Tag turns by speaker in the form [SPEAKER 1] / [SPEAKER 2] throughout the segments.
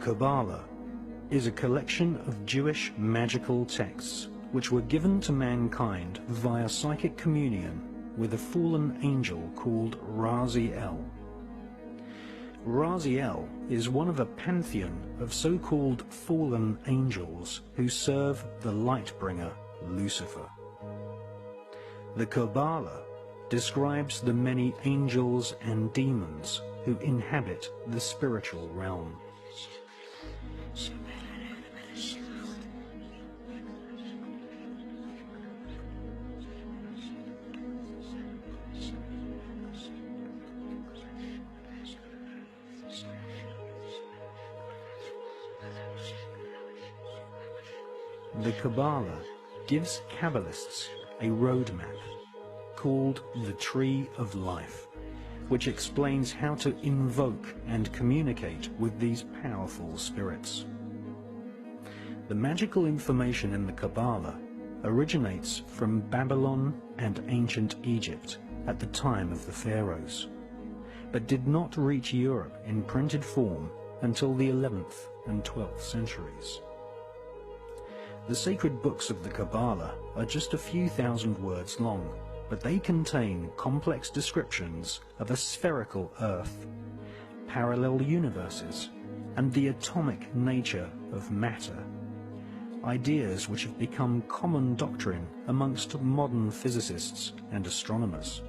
[SPEAKER 1] Kabbalah is a collection of Jewish magical texts which were given to mankind via psychic communion with a fallen angel called Raziel. Raziel is one of a pantheon of so-called fallen angels who serve the light-bringer Lucifer. The Kabbalah describes the many angels and demons who inhabit the spiritual realm. The Kabbalah gives Kabbalists a roadmap called the Tree of Life, which explains how to invoke and communicate with these powerful spirits. The magical information in the Kabbalah originates from Babylon and ancient Egypt at the time of the pharaohs, but did not reach Europe in printed form until the 11th and 12th centuries. The sacred books of the Kabbalah are just a few thousand words long, but they contain complex descriptions of a spherical Earth, parallel universes, and the atomic nature of matter, ideas which have become common doctrine amongst modern physicists and astronomers.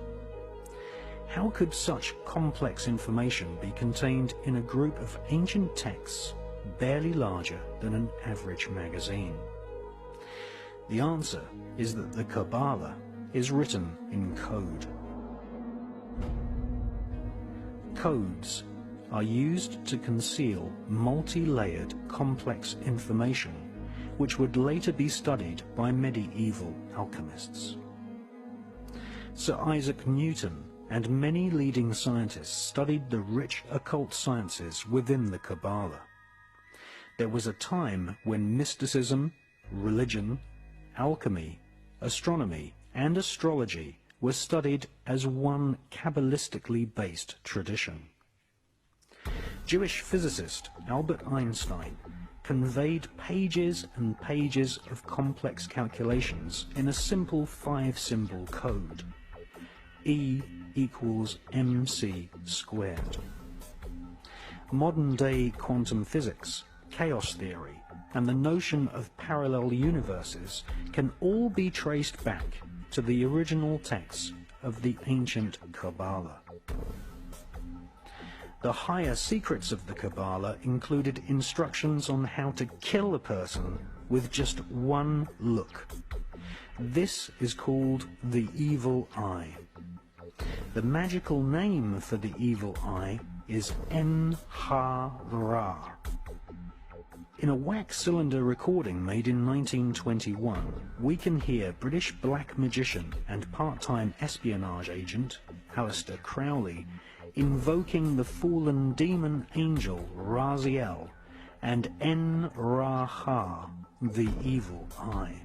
[SPEAKER 1] How could such complex information be contained in a group of ancient texts barely larger than an average magazine? The answer is that the Kabbalah is written in code. Codes are used to conceal multi-layered complex information which would later be studied by medieval alchemists. Sir Isaac Newton and many leading scientists studied the rich occult sciences within the Kabbalah. There was a time when mysticism, religion, alchemy, astronomy, and astrology were studied as one Kabbalistically based tradition. Jewish physicist Albert Einstein conveyed pages and pages of complex calculations in a simple 5-symbol code. E equals mc squared. Modern-day quantum physics, chaos theory, and the notion of parallel universes can all be traced back to the original texts of the ancient Kabbalah. The higher secrets of the Kabbalah included instructions on how to kill a person with just one look. This is called the evil eye. The magical name for the evil eye is En-ha-Ra. In a wax cylinder recording made in 1921, we can hear British black magician and part-time espionage agent Allister Crowley invoking the fallen demon angel Raziel and En-Ra-Ha, the evil eye.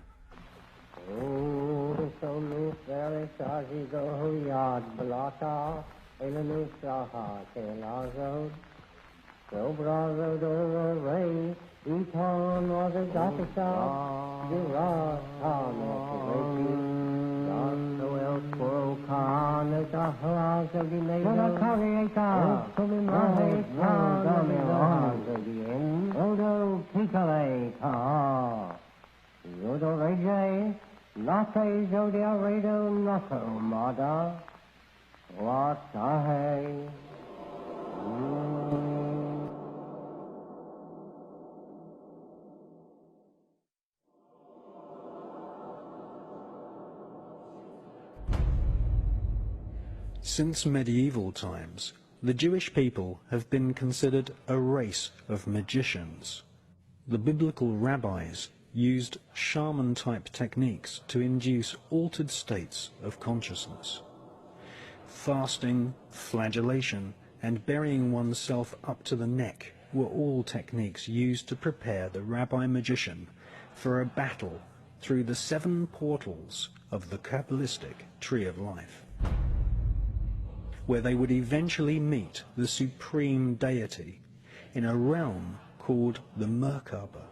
[SPEAKER 1] Since medieval times, the Jewish people have been considered a race of magicians. The biblical rabbis used shaman-type techniques to induce altered states of consciousness. Fasting, flagellation, and burying oneself up to the neck were all techniques used to prepare the rabbi magician for a battle through the 7 portals of the Kabbalistic Tree of Life, where they would eventually meet the supreme deity in a realm called the Merkaba.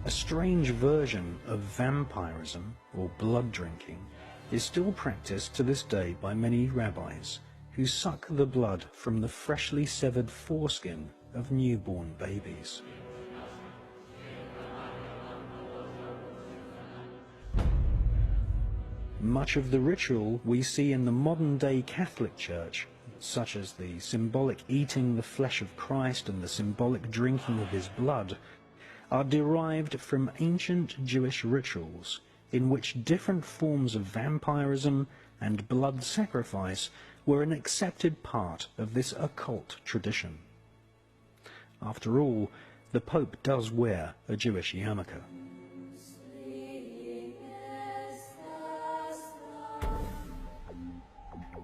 [SPEAKER 1] A strange version of vampirism, or blood drinking, is still practiced to this day by many rabbis, who suck the blood from the freshly severed foreskin of newborn babies. Much of the ritual we see in the modern-day Catholic Church, such as the symbolic eating the flesh of Christ and the symbolic drinking of his blood, are derived from ancient Jewish rituals in which different forms of vampirism and blood sacrifice were an accepted part of this occult tradition. After all, the Pope does wear a Jewish yarmulke.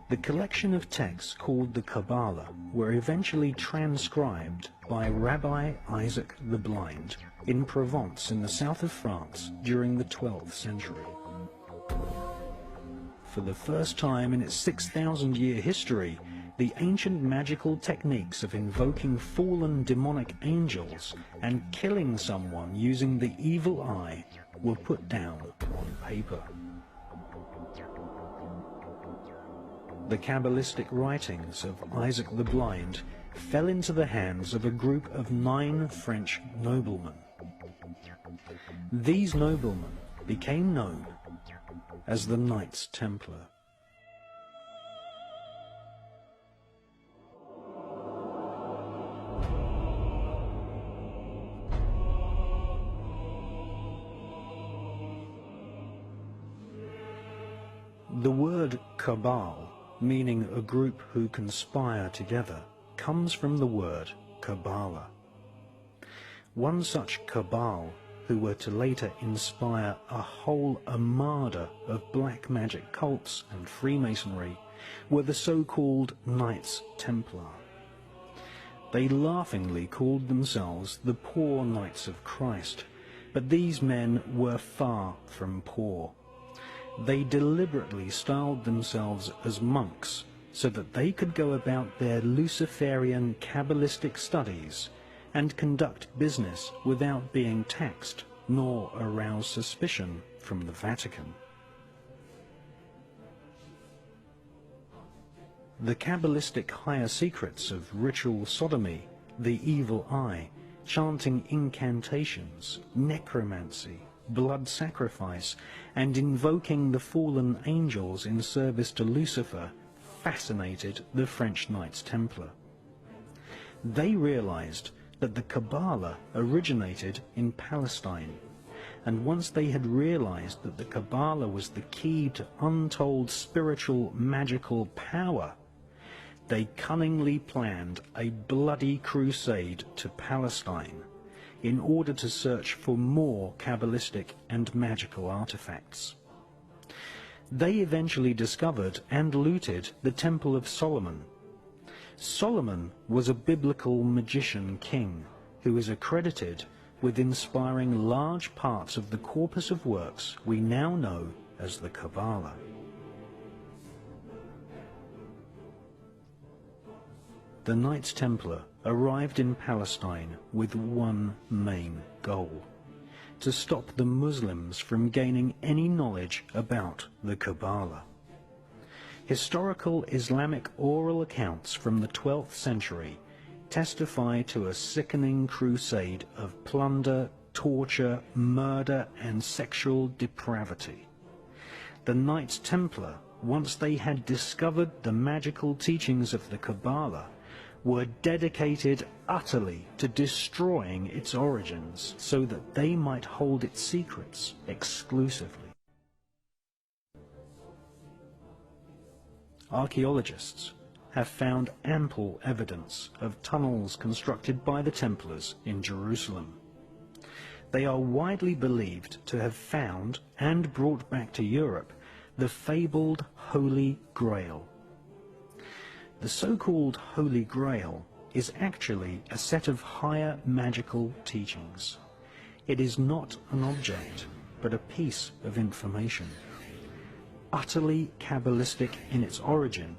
[SPEAKER 1] The collection of texts called the Kabbalah were eventually transcribed by Rabbi Isaac the Blind in Provence in the south of France during the 12th century. For the first time in its 6,000-year history, the ancient magical techniques of invoking fallen demonic angels and killing someone using the evil eye were put down on paper. The Kabbalistic writings of Isaac the Blind fell into the hands of a group of 9 French noblemen. These noblemen became known as the Knights Templar. The word Cabal, meaning a group who conspire together, comes from the word Kabbalah. One such cabal, who were to later inspire a whole armada of black magic cults and Freemasonry, were the so-called Knights Templar. They laughingly called themselves the Poor Knights of Christ, but these men were far from poor. They deliberately styled themselves as monks so that they could go about their Luciferian Kabbalistic studies and conduct business without being taxed nor arouse suspicion from the Vatican. The Kabbalistic higher secrets of ritual sodomy, the evil eye, chanting incantations, necromancy, blood sacrifice, and invoking the fallen angels in service to Lucifer fascinated the French Knights Templar. They realized that the Kabbalah originated in Palestine, and once they had realized that the Kabbalah was the key to untold spiritual magical power, they cunningly planned a bloody crusade to Palestine in order to search for more Kabbalistic and magical artifacts. They eventually discovered and looted the Temple of Solomon. Solomon was a biblical magician king who is accredited with inspiring large parts of the corpus of works we now know as the Kabbalah. The Knights Templar arrived in Palestine with one main goal: to stop the Muslims from gaining any knowledge about the Kabbalah. Historical Islamic oral accounts from the 12th century testify to a sickening crusade of plunder, torture, murder, and sexual depravity. The Knights Templar, once they had discovered the magical teachings of the Kabbalah, were dedicated utterly to destroying its origins so that they might hold its secrets exclusively. Archaeologists have found ample evidence of tunnels constructed by the Templars in Jerusalem. They are widely believed to have found and brought back to Europe the fabled Holy Grail. The so-called Holy Grail is actually a set of higher magical teachings. It is not an object, but a piece of information. Utterly Kabbalistic in its origin,